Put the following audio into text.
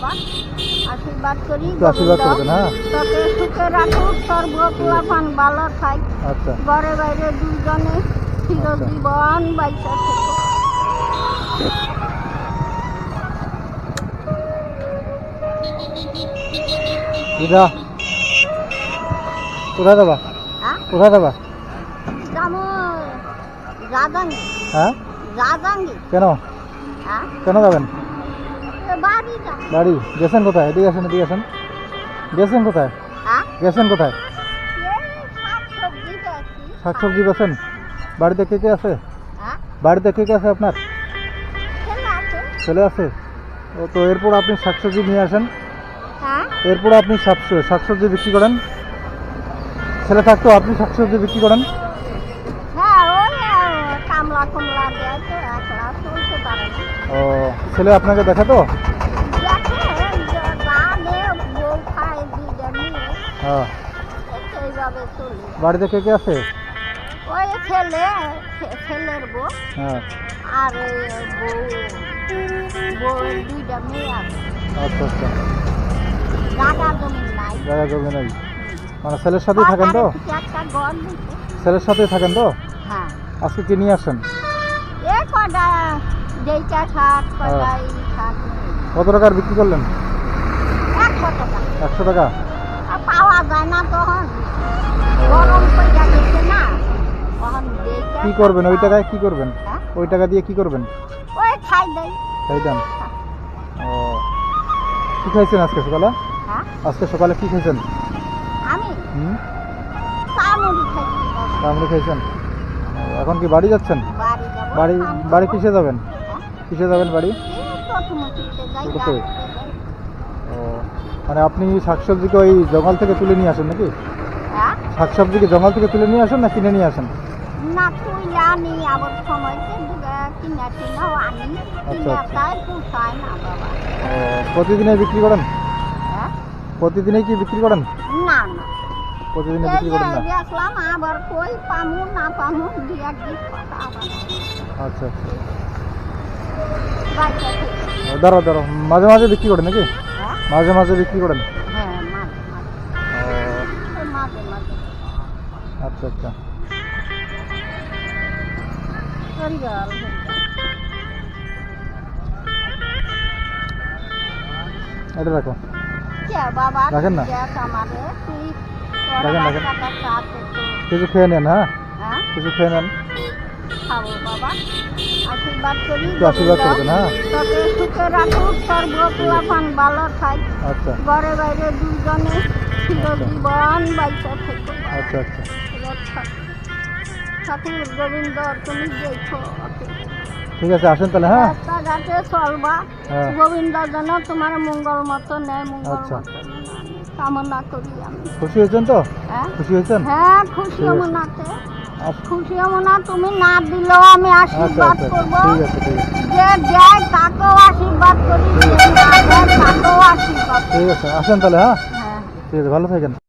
বাবা আশীর্বাদ করি একটু আশীর্বাদ করবেন, হ্যাঁ। তোকে সুখে রাখুক, তোর বকুলাপান ভালো থাক, আচ্ছা ঘরে বাইরে দুজনে চিরজীবন বাইসা থেকো। দিদা কোথায় যাবা? হ্যাঁ কোথায় যাবা? যাবো যাদাঙ্গি হ্যাঁ যাদাঙ্গি। কেন হ্যাঁ কেন যাবেন? বাড়ি যা। বাড়ি গেছেন কোথায়? এদিকে আসেন, এদিকে আসেন। গেছেন কোথায়? হ্যাঁ গেছেন কোথায়? শাকসবজি বেশি। শাকসবজি বেছেন? বাড়িতে কে কে আছে? হ্যাঁ বাড়িতে কে কে আছে আপনার? ছেলে আছে। ছেলে আছে? ও তো এরপর আপনি শাকসবজি নিয়ে আসেন, হ্যাঁ এরপর আপনি শাকসবজি বিক্রি করেন। ছেলে থাকতো আপনি শাকসবজি বিক্রি করেন। হ্যাঁ ওই কামলা কুমলা দেয় তো একলা চলতে পারে না। ও ছেলে আপনাকে দেখাতো? দেখে যা দেয় বউ খায় দুইটা নিয়ে হ্যাঁ। সেইভাবে চলি। বাড়িতে কে কে আছে? ওই ছেলের বউ হ্যাঁ। আর ওই বউয়ের দুইটা মেয়ে আছে। আচ্ছা আচ্ছা। জায়গা জমি নাই। জায়গা জমি নেই মানে ছেলের সাথেই থাকেন তো? সরকারের থেকে একটা ঘর দিছে। ছেলের সাথেই থাকেন তো? হ্যাঁ আজকে কি নিয়ে আসেন? এ কটা যেইটা শাক কটা এই শাক নিয়ে। কত টাকার বিক্রি করলেন? 100 টাকা 100 টাকা। আর পাওয়া যায় না তখন, গরম পড়ে গেছে না তখন যেইটা কি করবেন ওই টাকায়? কি করবেন হ্যাঁ? ওই টাকা দিয়ে? কি করবেন? ওই খাই দেয়। তাই দাম। ও কি খাইছেন আজকে সকালে? হ্যাঁ আজকে সকালে কি খাইছেন? আমি হুম চা মুড়ি খাইছি। কামড়ি খাইছেন? ও, এখন কি বাড়ি যাচ্ছেন? বাড়ি যাবো। বাড়ি কাম বাড়ি করবো। কিসে যাবেন? হ্যাঁ? কিসে যাবেন বাড়ি? এই প্রথমটিতে যাই, টোটোতে? রাস্তায় যাই। ও মানে আপনি শাকসবজিকে ওই জঙ্গল থেকে তুলে নিয়ে আসেন নাকি? হ্যাঁ? শাকসবজিকে জঙ্গল থেকে তুলে নিয়ে আসেন না কিনে নিয়ে আসেন? না তুই আনি আবার সময়তে কিনা টিনাও আনি। আচ্ছা, আচ্ছা। কিনাটাই পুষায় না বাবা। ও প্রতিদিনই বিক্রি করেন? হ্যাঁ? প্রতিদিনই কি বিক্রি করেন? না না প্রতিদিনই এই বিক্রি যে করেন না? দেখলাম আবার কই পামু না পামু দুই একদিন কথা আবার আচ্ছা আচ্ছা। বাড়িতে থেকে। ও, দাঁড়াও দাঁড়াও, মাঝে মাঝে বিক্রি করেন নাকি? হ্যাঁ মাঝে মাঝে বিক্রি করেন? হ্যাঁ মাঝে মাঝে ও ওই মাঝে মাঝে আচ্ছা আচ্ছা। চলি গেল। এটা রাখো। কে বাবা রাখেন না। দেখ আমারে তুই রাখেন, তোর রাখেন। বাচ্চাটা সাথে তো কিছু খেয়ে নেন, হ্যাঁ হ্যাঁ কিছু খেয়ে নেন। খাবো বাবা আশীর্বাদ করি। একটু আশীর্বাদ করবেন, হ্যাঁ। তোকে সুখে রাখুক, তোর বকুলাপান ভালো থাক, আচ্ছা ঘরে বাইরে দুজনে চিরজীবন বাইসা থেকো। আচ্ছা আচ্ছা। ঠাকুর গোবিন্দ তুমি দেখো ঠিক আছে আসেন তাহলে, হ্যাঁ। রাস্তাঘাটে চলবা, হ্যাঁ। গোবিন্দ যেন তোমার মঙ্গল মতো নেয়, মঙ্গল আচ্ছা। মতো কামনা করি আমি। খুশি হয়েছেন তো? হ্যাঁ খুশি হয়েছেন? হ্যাঁ খুশি ঠিক আছে। মনাতে আচ্ছা খুশি মনা, তুমি না দিলেও আমি আচ্ছা আশীর্বাদ আচ্ছা, করবো। ঠিক আছে ঠিক আছে। যে দেয় তাকেও আশীর্বাদ করি, যে না দেয় তাকেও আশীর্বাদ করি। ঠিক আছে আসেন তাহলে, হ্যাঁ হ্যাঁ ঠিক আছে, ভালো থাকেন।